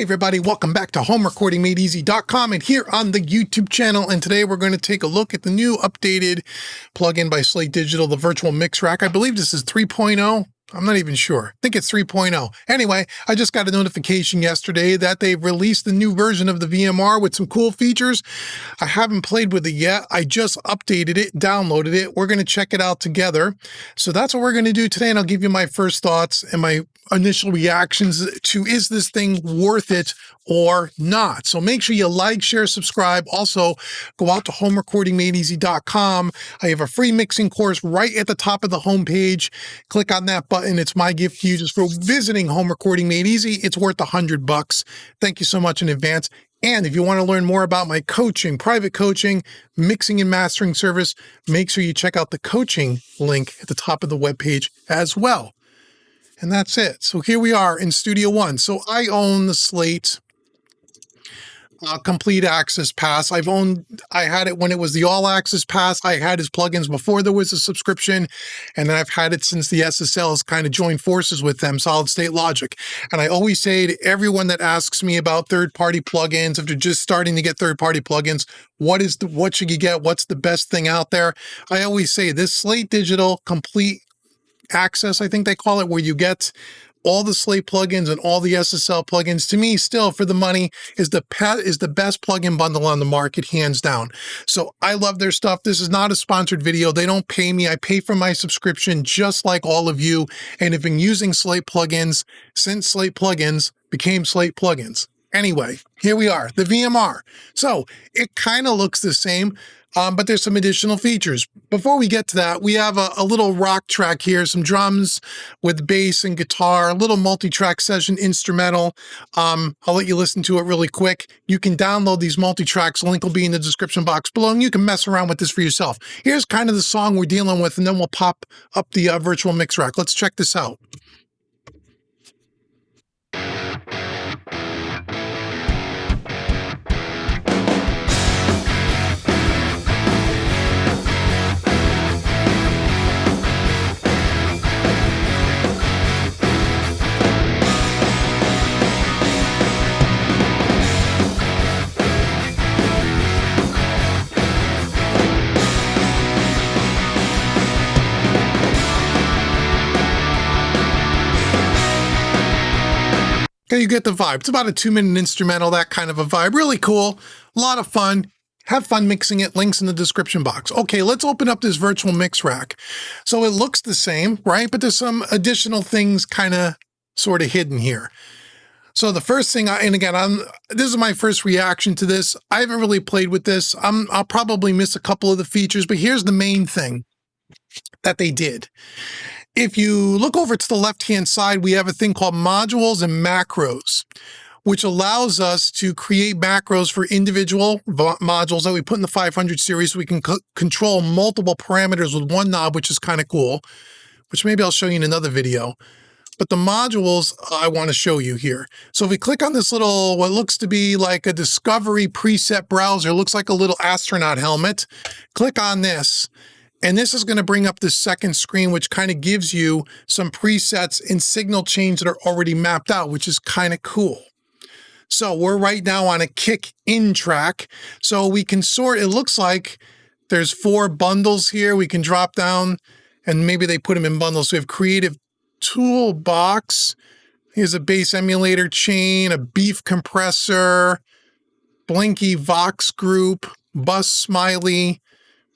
Hey everybody, welcome back to homerecordingmadeeasy.com and here on the YouTube channel. And today we're going to take a look at the new updated plugin by Slate Digital, the virtual mix rack. I believe this is 3.0. I'm not even sure. I think it's 3.0. Anyway, I just got a notification yesterday that they've released the new version of the VMR with some cool features. I haven't played with it yet. I just updated it, downloaded it. We're going to check it out together. So that's what we're going to do today, and I'll give you my first thoughts and my initial reactions to, is this thing worth it or not? So make sure you like, share, subscribe. Also, go out to homerecordingmadeeasy.com. I have a free mixing course right at the top of the homepage. Click on that button. It's my gift to you just for visiting Home Recording Made Easy. It's worth $100. Thank you so much in advance. And if you want to learn more about my coaching, private coaching, mixing and mastering service, make sure you check out the coaching link at the top of the webpage as well. And that's it. So here we are in Studio One. So I own the Slate Complete Access Pass. I had it when it was the All Access Pass. I had his plugins before there was a subscription, and then I've had it since the SSL has kind of joined forces with them, Solid State Logic. And I always say to everyone that asks me about third-party plugins, if they're just starting to get third-party plugins, what should you get? What's the best thing out there? I always say this Slate Digital Complete Access, I think they call it, where you get all the Slate plugins and all the SSL plugins, to me, still for the money, is the best plugin bundle on the market, hands down. So I love their stuff. This is not a sponsored video. They don't pay me. I pay for my subscription just like all of you, and have been using Slate plugins since Slate plugins became Slate plugins. Anyway, here we are, the VMR. So it kind of looks the same, but there's some additional features. Before we get to that, we have a little rock track here, some drums with bass and guitar, a little multi-track session instrumental. I'll let you listen to it really quick. You can download these multi-tracks. Link will be in the description box below, and you can mess around with this for yourself. Here's kind of the song we're dealing with, and then we'll pop up the virtual mix rack. Let's check this out. Okay, you get the vibe. It's about a 2-minute instrumental, that kind of a vibe. Really cool. A lot of fun. Have fun mixing it. Links in the description box. Okay, let's open up this virtual mix rack. So it looks the same, right? But there's some additional things kind of sort of hidden here. So the first thing, this is my first reaction to this. I haven't really played with this. I'll probably miss a couple of the features, but here's the main thing that they did. If you look over to the left-hand side, we have a thing called modules and macros, which allows us to create macros for individual modules that we put in the 500 series. We can control multiple parameters with one knob, which is kind of cool, which maybe I'll show you in another video. But the modules I want to show you here. So if we click on this little, what looks to be like a discovery preset browser, looks like a little astronaut helmet, click on this. And this is going to bring up this second screen, which kind of gives you some presets and signal chains that are already mapped out, which is kind of cool. So we're right now on a kick in track. So we can sort, it looks like there's 4 bundles here. We can drop down and maybe they put them in bundles. So we have creative toolbox. Here's a bass emulator chain, a beef compressor, Blinky Vox group, bus smiley,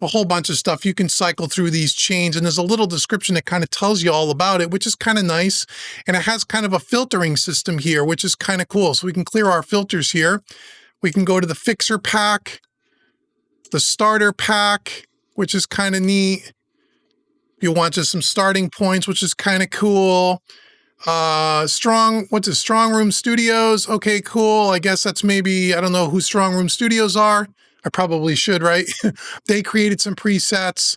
a whole bunch of stuff. You can cycle through these chains, and there's a little description that kind of tells you all about it, which is kind of nice. And it has kind of a filtering system here, which is kind of cool. So we can clear our filters here. We can go to the fixer pack, the starter pack, which is kind of neat. You want just some starting points, which is kind of cool. Strong Room Studios? Okay, cool. I guess that's maybe, I don't know who Strong Room Studios are. I probably should, right? They created some presets.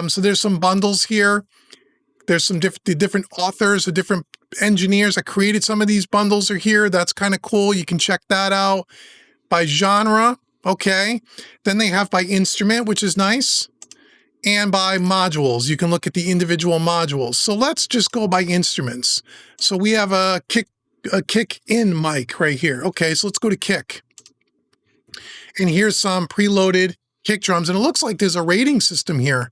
So there's some bundles here. There's some different authors, the different engineers that created some of these bundles are here. That's kind of cool. You can check that out. By genre, okay. Then they have by instrument, which is nice. And by modules. You can look at the individual modules. So let's just go by instruments. So we have a kick a kick in mic right here. Okay, so let's go to kick. And here's some preloaded kick drums. And it looks like there's a rating system here.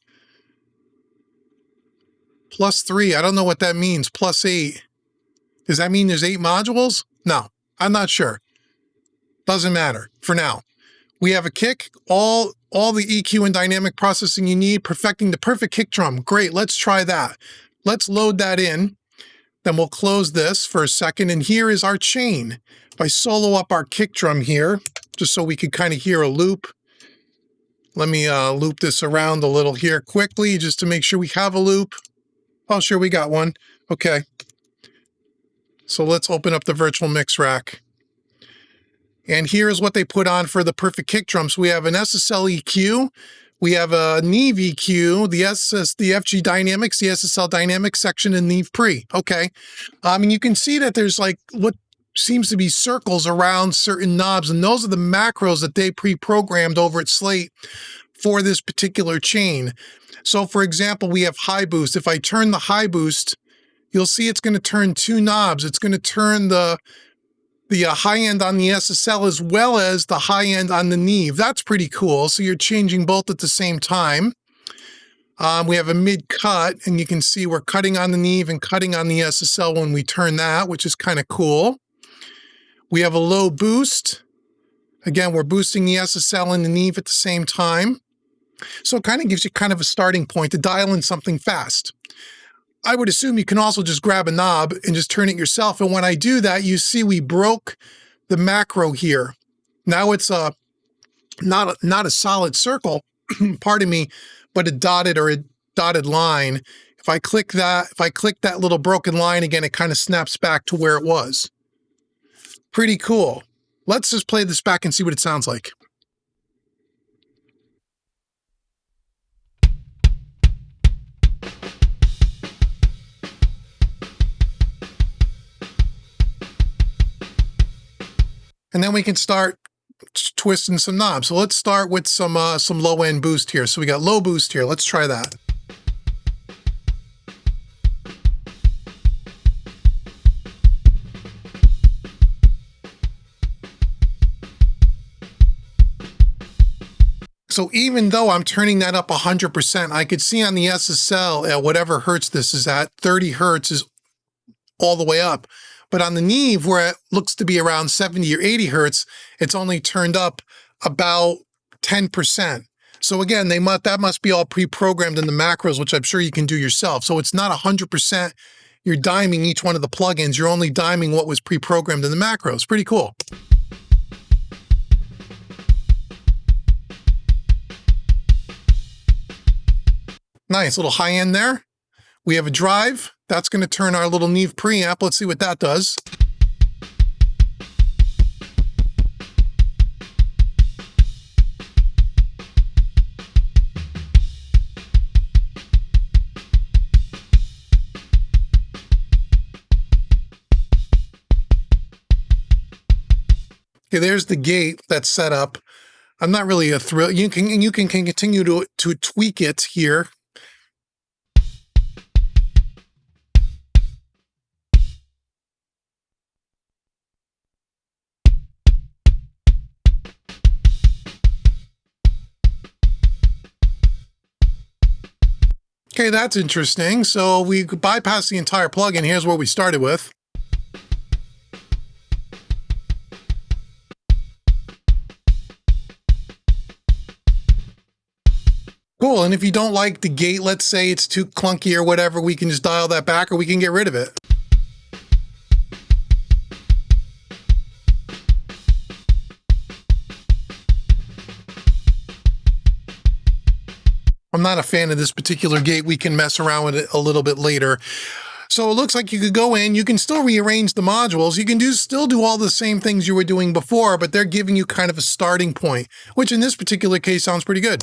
+3. I don't know what that means. +8. Does that mean there's 8 modules? No, I'm not sure. Doesn't matter for now. We have a kick, all the EQ and dynamic processing you need, perfecting the perfect kick drum. Great, let's try that. Let's load that in. Then we'll close this for a second. And here is our chain. If I solo up our kick drum here, just so we can kind of hear a loop. Let me loop this around a little here quickly, just to make sure we have a loop. Oh, sure, we got one. Okay. So let's open up the virtual mix rack. And here's what they put on for the perfect kick drum. So we have an SSL EQ, we have a Neve EQ, the FG Dynamics, the SSL Dynamics section, and Neve Pre. Okay. And you can see that there's like what seems to be circles around certain knobs, and those are the macros that they pre-programmed over at Slate for this particular chain. So for example, we have high boost. If I turn the high boost, you'll see it's going to turn 2 knobs. It's going to turn the high end on the SSL as well as the high end on the Neve. That's pretty cool. So you're changing both at the same time. We have a mid cut, and you can see we're cutting on the Neve and cutting on the SSL when we turn that, which is kind of cool. We have a low boost. Again, we're boosting the SSL and the Neve at the same time. So it kind of gives you kind of a starting point to dial in something fast. I would assume you can also just grab a knob and just turn it yourself. And when I do that, you see we broke the macro here. Now it's not a solid circle, pardon me, but a dotted line. If I click that little broken line again, it kind of snaps back to where it was. Pretty cool. Let's just play this back and see what it sounds like. And then we can start twisting some knobs. So let's start with some low end boost here. So we got low boost here. Let's try that. So even though I'm turning that up 100%, I could see on the SSL at whatever hertz this is at, 30 hertz is all the way up. But on the Neve, where it looks to be around 70 or 80 hertz, it's only turned up about 10%. So again, that must be all pre-programmed in the macros, which I'm sure you can do yourself. So it's not 100% you're diming each one of the plugins. You're only diming what was pre-programmed in the macros. Pretty cool. Nice little high end there. We have a drive. That's going to turn our little Neve preamp. Let's see what that does. Okay, there's the gate that's set up. I'm not really a thrill. You can continue to tweak it here. Okay, that's interesting. So we bypass the entire plugin. Here's what we started with. Cool, and if you don't like the gate, let's say it's too clunky or whatever, we can just dial that back or we can get rid of it. I'm not a fan of this particular gate. We can mess around with it a little bit later. So it looks like you could go in, you can still rearrange the modules. You can still do all the same things you were doing before, but they're giving you kind of a starting point, which in this particular case sounds pretty good.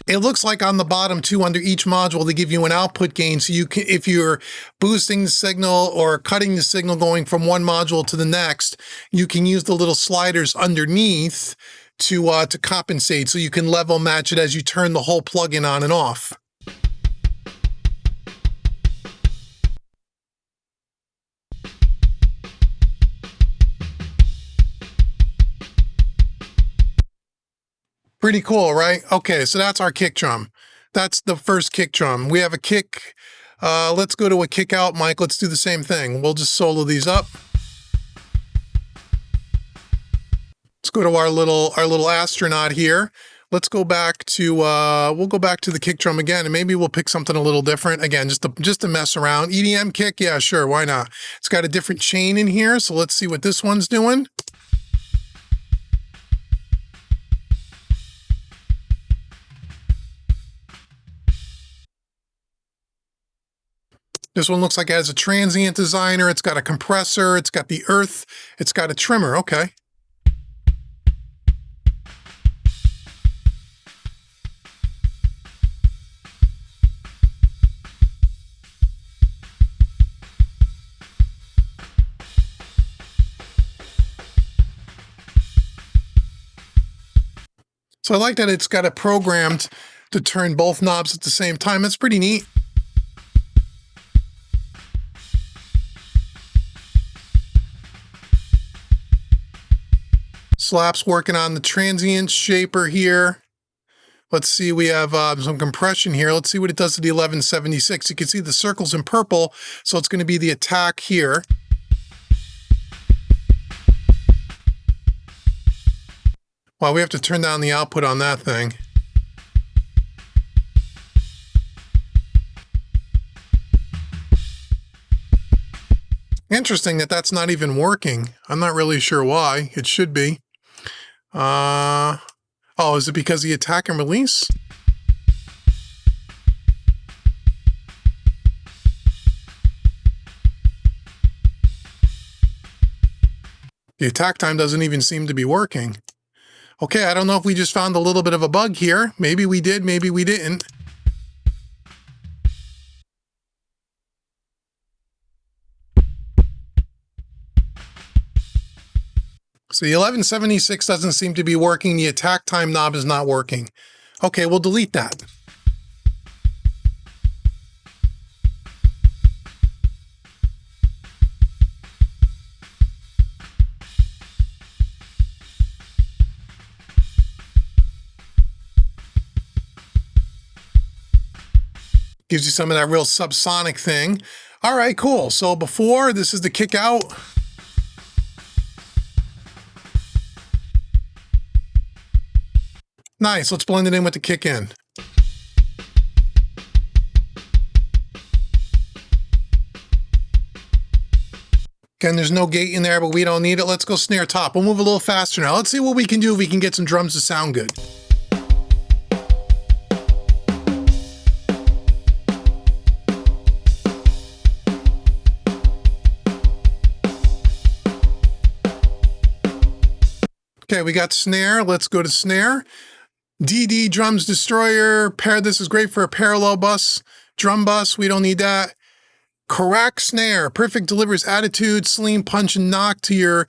It looks like on the bottom too, under each module, they give you an output gain. So you can, if you're boosting the signal or cutting the signal going from one module to the next, you can use the little sliders underneath to compensate. So you can level match it as you turn the whole plugin on and off. Pretty cool, right? Okay, so that's our kick drum. That's the first kick drum. We have a kick. Let's go to a kick out, Mike. Let's do the same thing. We'll just solo these up. Let's go to our little astronaut here. Let's go back to we'll go back to the kick drum again, and maybe we'll pick something a little different again, just to mess around. EDM kick, yeah, sure, why not? It's got a different chain in here, so let's see what this one's doing. This one looks like it has a transient designer. It's got a compressor. It's got the earth. It's got a trimmer. Okay. So I like that it's got it programmed to turn both knobs at the same time. That's pretty neat. Slap's working on the transient shaper here. Let's see, we have some compression here. Let's see what it does to the 1176. You can see the circles in purple, so it's going to be the attack here. Wow, we have to turn down the output on that thing. Interesting that that's not even working. I'm not really sure why. It should be. Oh, is it because of the attack and release? The attack time doesn't even seem to be working. Okay, I don't know if we just found a little bit of a bug here. Maybe we did, maybe we didn't. So the 1176 doesn't seem to be working. The attack time knob is not working. Okay, we'll delete that. Gives you some of that real subsonic thing. All right, cool. So before, this is the kick out. Nice, let's blend it in with the kick in. Again, there's no gate in there, but we don't need it. Let's go snare top. We'll move a little faster now. Let's see what we can do if we can get some drums to sound good. Okay, we got snare. Let's go to snare. DD Drums Destroyer. This is great for a parallel bus, drum bus. We don't need that. Carac snare. Perfect, delivers attitude, sling, punch, and knock to your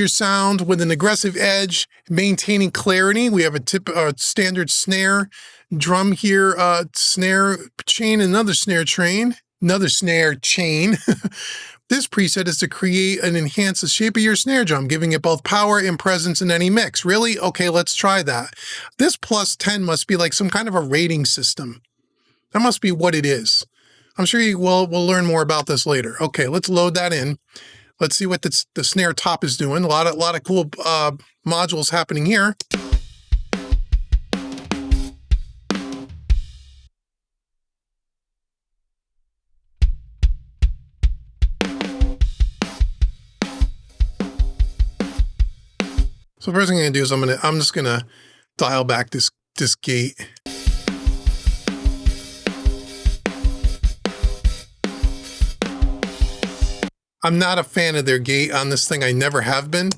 sound with an aggressive edge, maintaining clarity. We have a standard snare drum here, snare chain, another snare chain. This preset is to create and enhance the shape of your snare drum, giving it both power and presence in any mix. Really? Okay, let's try that. This plus 10 must be like some kind of a rating system. That must be what it is. I'm sure we'll learn more about this later. Okay, let's load that in. Let's see what the snare top is doing. A lot of cool modules happening here. So the first thing I'm gonna do is I'm just gonna dial back this gate. I'm not a fan of their gate on this thing. I never have been.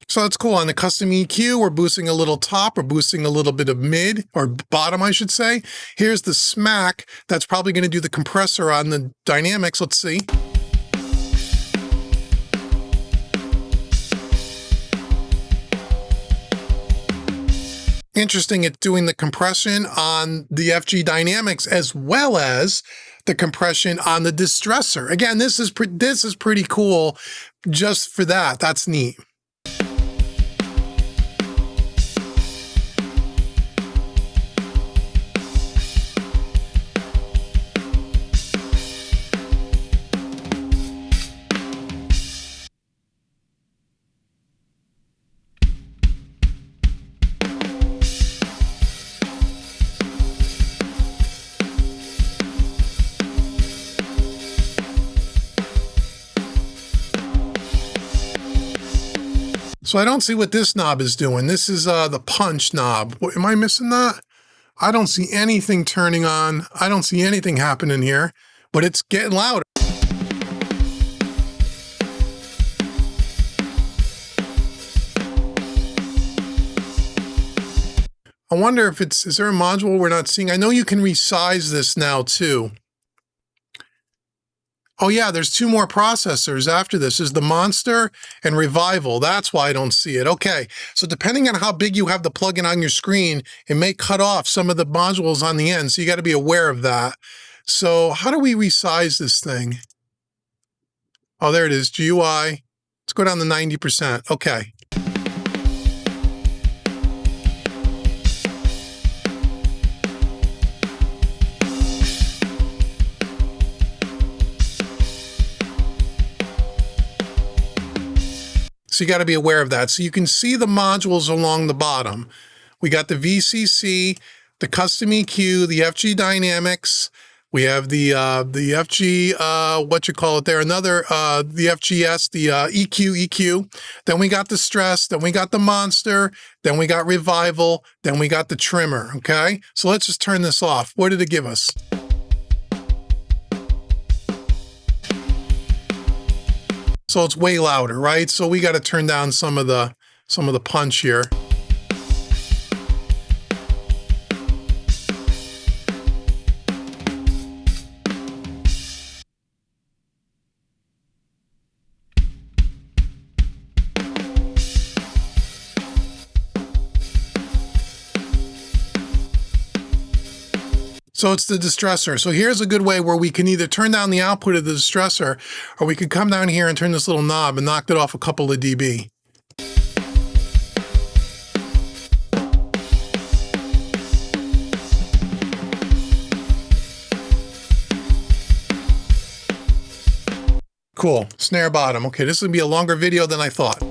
So that's cool. On the custom EQ, we're boosting a little top, we're boosting a little bit of mid, or bottom, I should say. Here's the smack that's probably going to do the compressor on the dynamics. Let's see. Interesting, it's doing the compression on the FG Dynamics as well as the compression on the distressor. Again, this is pretty cool just for that. That's neat. So I don't see what this knob is doing. This is the punch knob. Am I missing that? I don't see anything turning on. I don't see anything happening here, but it's getting louder. I wonder if is there a module we're not seeing? I know you can resize this now too. Oh yeah, there's two more processors after this. Is the Monster and Revival. That's why I don't see it. Okay, so depending on how big you have the plugin on your screen, it may cut off some of the modules on the end, so you got to be aware of that. So how do we resize this thing? Oh, there it is, GUI. Let's go down to 90%. Okay. So you got to be aware of that. So you can see the modules along the bottom. We got the VCC, the custom EQ, the FG Dynamics. We have the FG, what you call it there, another, the FGS, the EQ. Then we got the Stress, then we got the Monster, then we got Revival, then we got the Trimmer, okay? So let's just turn this off. What did it give us? So it's way louder, right? So we got to turn down some of the punch here. So it's the distressor. So here's a good way where we can either turn down the output of the distressor, or we could come down here and turn this little knob and knock it off a couple of dB. Cool, snare bottom. Okay, this is gonna be a longer video than I thought.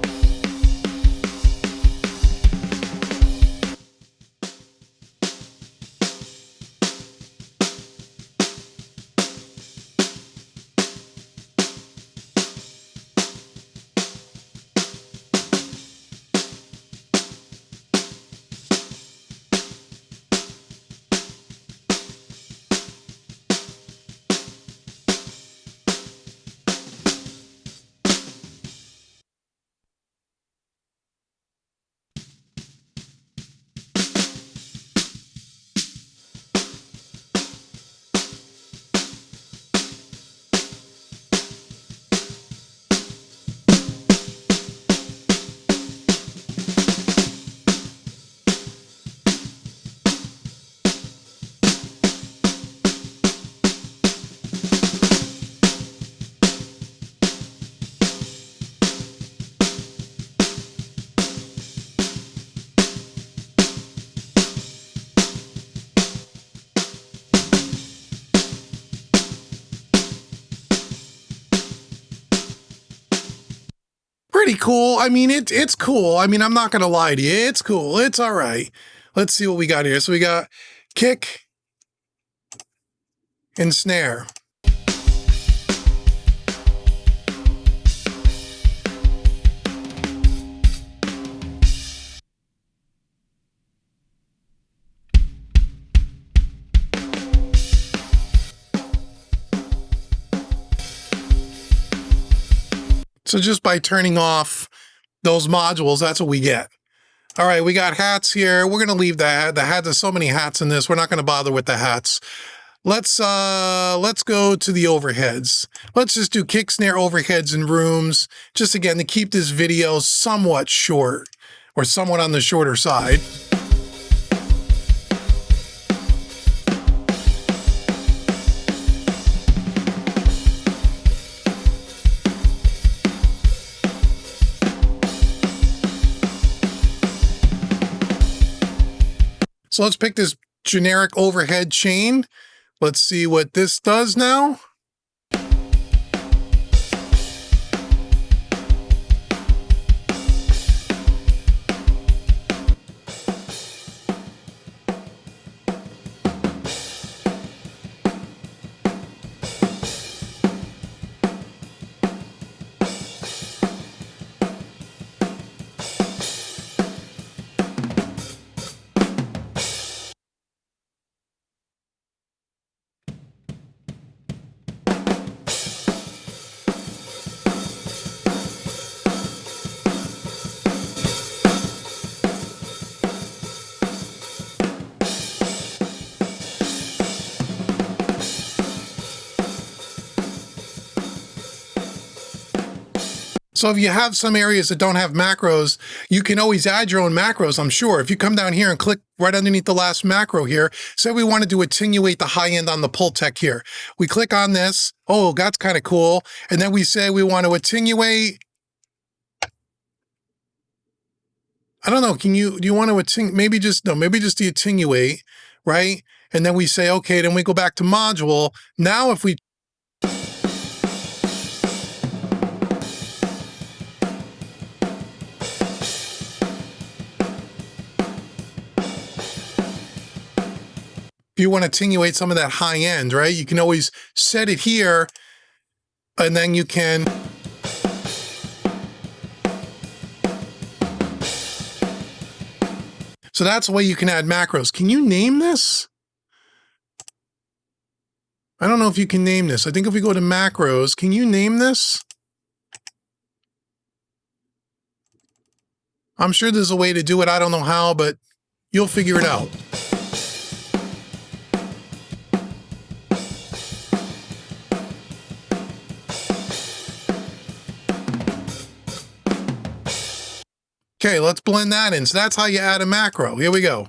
Pretty cool. I mean, it's cool. I mean, I'm not going to lie to you. It's cool. It's all right. Let's see what we got here. So we got kick and snare. So just by turning off those modules, that's what we get. All right, we got hats here. We're gonna leave that. The hat, there's so many hats in this. We're not gonna bother with the hats. Let's go to the overheads. Let's just do kick, snare, overheads, and rooms. Just again, to keep this video somewhat short or somewhat on the shorter side. So let's pick this generic overhead chain. Let's see what this does now. So if you have some areas that don't have macros, you can always add your own macros, I'm sure. If you come down here and click right underneath the last macro here, say we wanted to attenuate the high end on the Pultec here. We click on this. Oh, that's kind of cool. And then we say we want to attenuate. I don't know. Do you want to attenuate? Maybe just the attenuate, right? And then we say, okay, then we go back to module. Now if we if you want to attenuate some of that high end, right? You can always set it here, and then you can so that's the way you can add macros. Can you name this? I don't know if you can name this. I think if we go to macros, can you name this? I'm sure there's a way to do it. I don't know how, but you'll figure it out. Okay, let's blend that in. So that's how you add a macro. Here we go.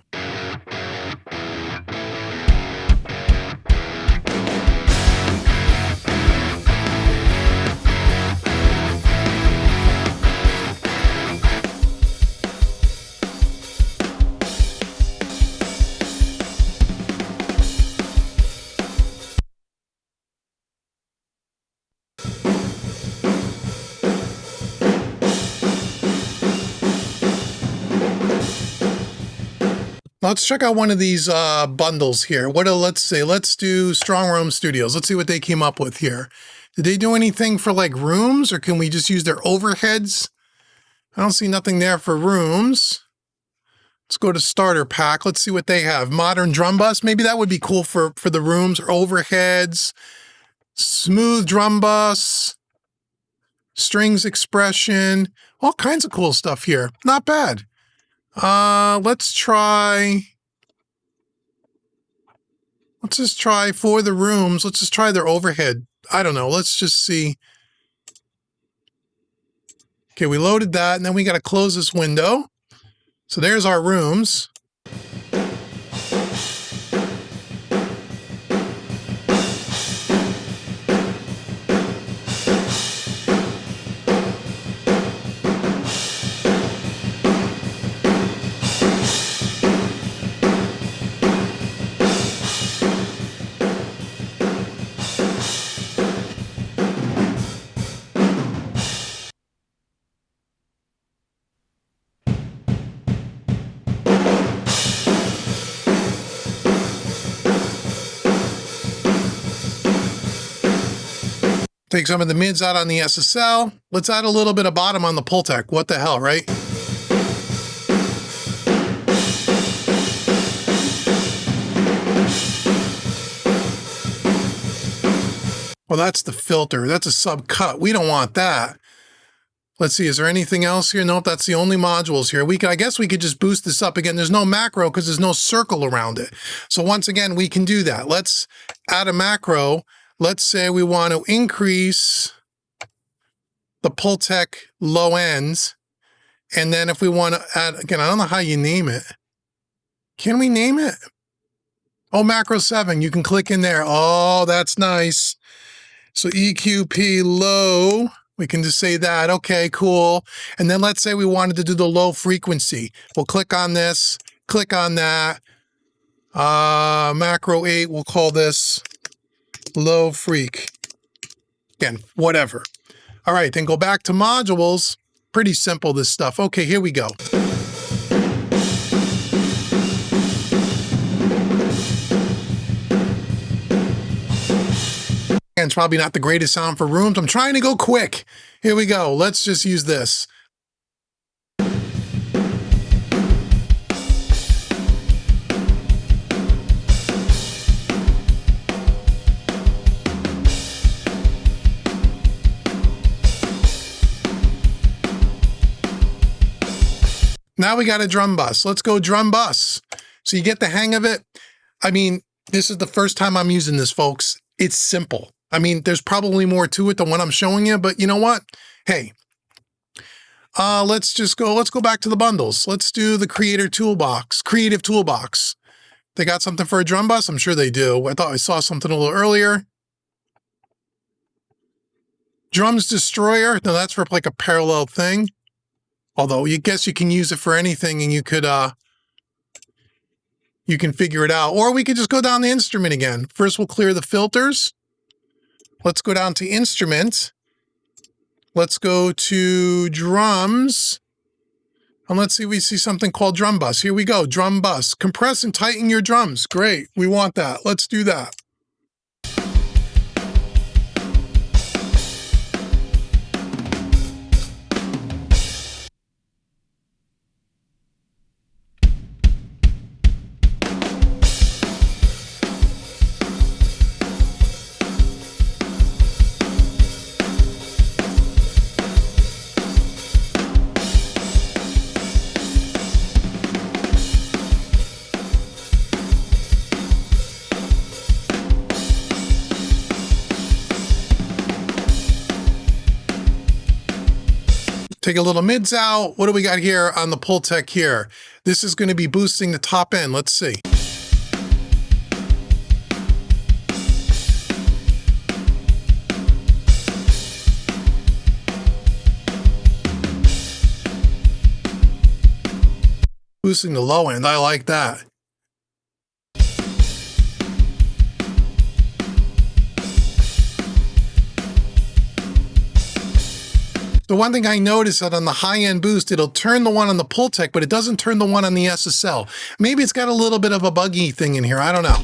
Let's check out one of these bundles here. Let's do Strong Room Studios. Let's see what they came up with here. Did they do anything for like rooms, or can we just use their overheads? I don't see nothing there for rooms. Let's go to starter pack. Let's see what they have. Modern drum bus. Maybe that would be cool for the rooms, or overheads. Smooth drum bus. Strings expression. All kinds of cool stuff here. Not bad. Let's just try for the rooms. Let's just try their overhead. I don't know. Let's just see. Okay, we loaded that, and then we got to close this window. So there's our rooms. Take some of the mids out on the SSL. Let's add a little bit of bottom on the Pultec. What the hell, right? Well, that's the filter. That's a sub-cut. We don't want that. Let's see, is there anything else here? Nope, that's the only modules here. I guess we could just boost this up again. There's no macro because there's no circle around it. So once again, we can do that. Let's add a macro. Let's say we want to increase the Pultec low ends. And then if we want to add, again, I don't know how you name it. Can we name it? Oh, macro 7, you can click in there. Oh, that's nice. So EQP low, we can just say that. Okay, cool. And then let's say we wanted to do the low frequency. We'll click on this, click on that. Macro 8, we'll call this low freak. Again, whatever. All right, then go back to modules. Pretty simple, this stuff. Okay, here we go. And it's probably not the greatest sound for rooms. I'm trying to go quick. Here we go. Let's just use this. Now we got a drum bus. Let's go drum bus. So you get the hang of it. I mean, this is the first time I'm using this, folks. It's simple. I mean, there's probably more to it than what I'm showing you, but you know what? Hey, let's go back to the bundles. Let's do the creative toolbox. They got something for a drum bus? I'm sure they do. I thought I saw something a little earlier. Drums Destroyer. Now that's for like a parallel thing. Although you guess you can use it for anything and you can figure it out. Or we could just go down the instrument again. First, we'll clear the filters. Let's go down to instrument. Let's go to drums. And let's see, we see something called drum bus. Here we go, drum bus. Compress and tighten your drums. Great, we want that. Let's do that. Take a little mids out. What do we got here on the Pultec here? This is going to be boosting the top end. Let's see. Boosting the low end. I like that. The one thing I noticed that on the high-end boost, it'll turn the one on the Pultec, but it doesn't turn the one on the SSL. Maybe it's got a little bit of a buggy thing in here. I don't know.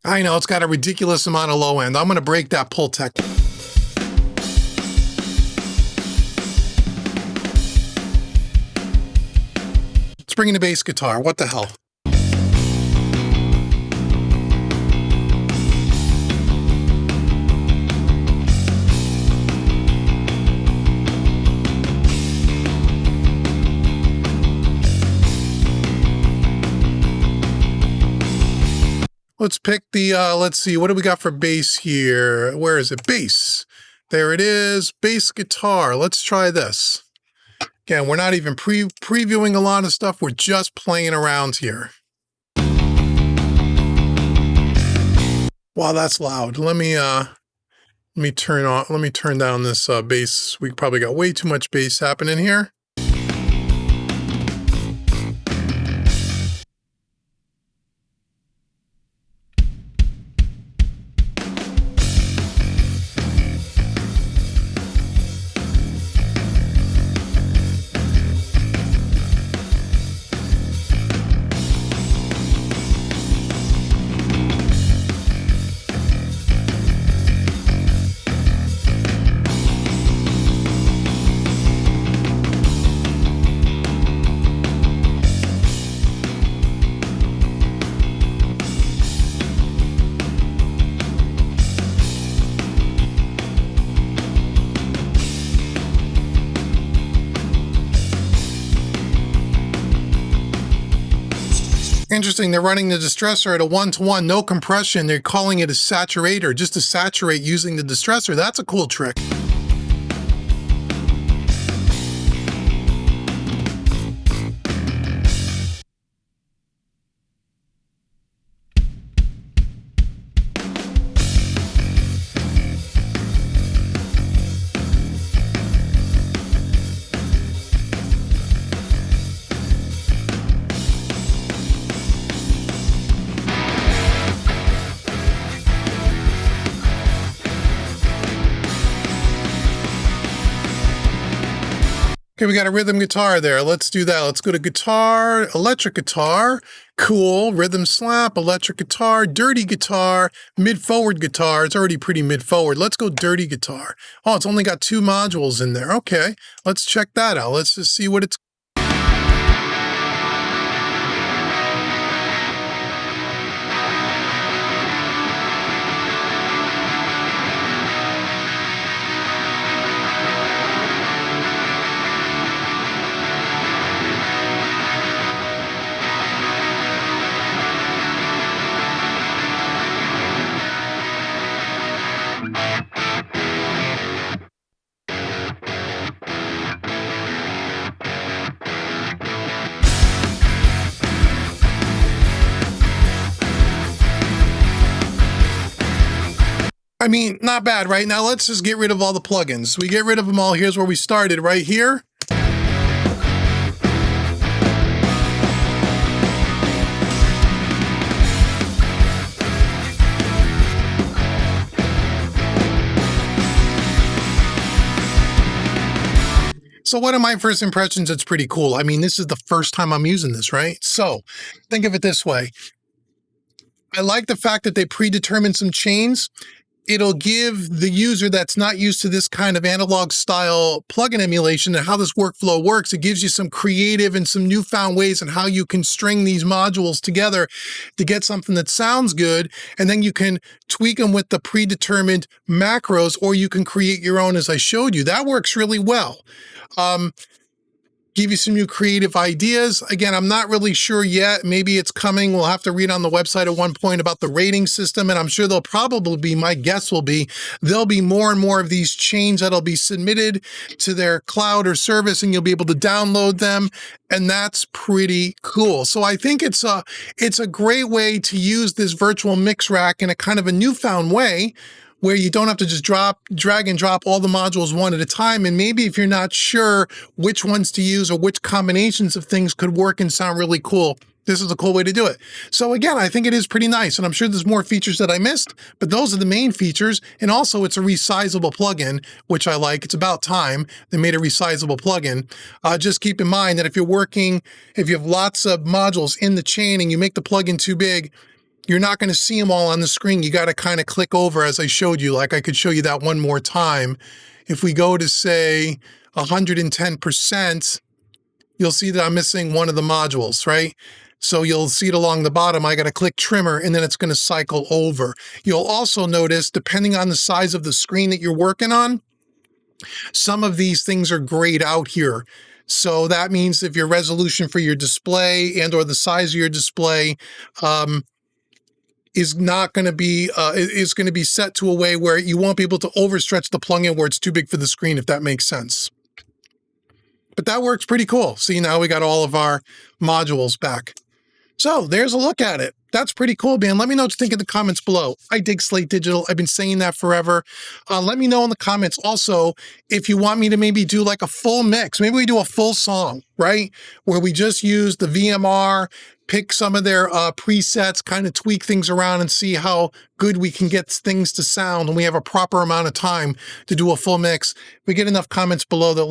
I know, it's got a ridiculous amount of low end. I'm going to break that Pultec. Let's bring in a bass guitar. What the hell? Let's pick the, let's see, what do we got for bass here? Where is it? Bass. There it is. Bass guitar. Let's try this. Again, we're not even previewing a lot of stuff. We're just playing around here. Wow, that's loud. Let me turn down this bass. We probably got way too much bass happening here. Interesting, they're running the distressor at a 1-to-1, no compression. They're calling it a saturator, just to saturate using the distressor. That's a cool trick. Okay, we got a rhythm guitar there. Let's do that. Let's go to guitar, electric guitar, cool, rhythm slap, electric guitar, dirty guitar, mid-forward guitar. It's already pretty mid-forward. Let's go dirty guitar. Oh, it's only got 2 modules in there. Okay, let's check that out. Let's just see what it's. I mean, not bad, right? Now let's just get rid of all the plugins. We get rid of them all. Here's where we started, right here. So what are my first impressions? It's pretty cool. I mean, this is the first time I'm using this, right? So think of it this way. I like the fact that they predetermined some chains. It'll give the user that's not used to this kind of analog style plugin emulation and how this workflow works. It gives you some creative and some newfound ways on how you can string these modules together to get something that sounds good. And then you can tweak them with the predetermined macros, or you can create your own as I showed you. That works really well. Give you some new creative ideas. Again, I'm not really sure yet. Maybe it's coming. We'll have to read on the website at one point about the rating system, and I'm sure there'll probably be, my guess will be, there'll be more and more of these chains that'll be submitted to their cloud or service, and you'll be able to download them, and that's pretty cool. So I think it's a great way to use this virtual mix rack in a kind of a newfound way, where you don't have to just drag and drop all the modules one at a time. And maybe if you're not sure which ones to use or which combinations of things could work and sound really cool, this is a cool way to do it. So again, I think it is pretty nice. And I'm sure there's more features that I missed, but those are the main features. And also it's a resizable plugin, which I like. It's about time they made a resizable plugin. Just keep in mind that if you have lots of modules in the chain and you make the plugin too big, you're not going to see them all on the screen. You got to kind of click over as I showed you. Like I could show you that one more time. If we go to say 110%, you'll see that I'm missing one of the modules, right? So you'll see it along the bottom. I got to click trimmer and then it's going to cycle over. You'll also notice, depending on the size of the screen that you're working on, some of these things are grayed out here. So that means if your resolution for your display and or the size of your display, is not going to be is going to be set to a way where you won't be able to overstretch the plugin where it's too big for the screen, if that makes sense. But that works pretty cool. See, now we got all of our modules back. So there's a look at it. That's pretty cool, man. Let me know what you think in the comments below. I dig Slate Digital. I've been saying that forever. Let me know in the comments also if you want me to maybe do like a full mix. Maybe we do a full song, right? Where we just use the VMR, pick some of their presets, kind of tweak things around and see how good we can get things to sound. And we have a proper amount of time to do a full mix. If we get enough comments below that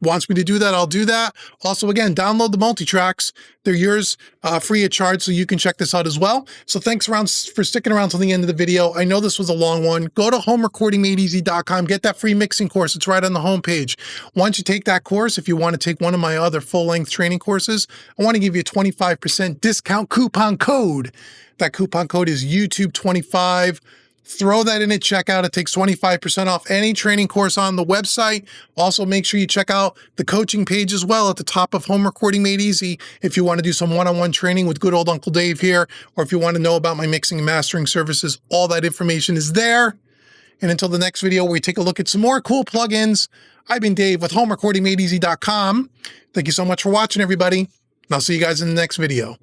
wants me to do that, I'll do that. Also, again, download the multi-tracks. They're yours free of charge, so you can check this out as well. So thanks for sticking around till the end of the video. I know this was a long one. Go to homerecordingmadeeasy.com. Get that free mixing course. It's right on the homepage. Once you take that course, if you want to take one of my other full-length training courses, I want to give you a 25% discount coupon code. That coupon code is YouTube25. Throw that in at checkout. It takes 25% off any training course on the website. Also, make sure you check out the coaching page as well at the top of Home Recording Made Easy if you want to do some one-on-one training with good old Uncle Dave here, or if you want to know about my mixing and mastering services, all that information is there. And until the next video where we take a look at some more cool plugins, I've been Dave with HomeRecordingMadeEasy.com. Thank you so much for watching, everybody. And I'll see you guys in the next video.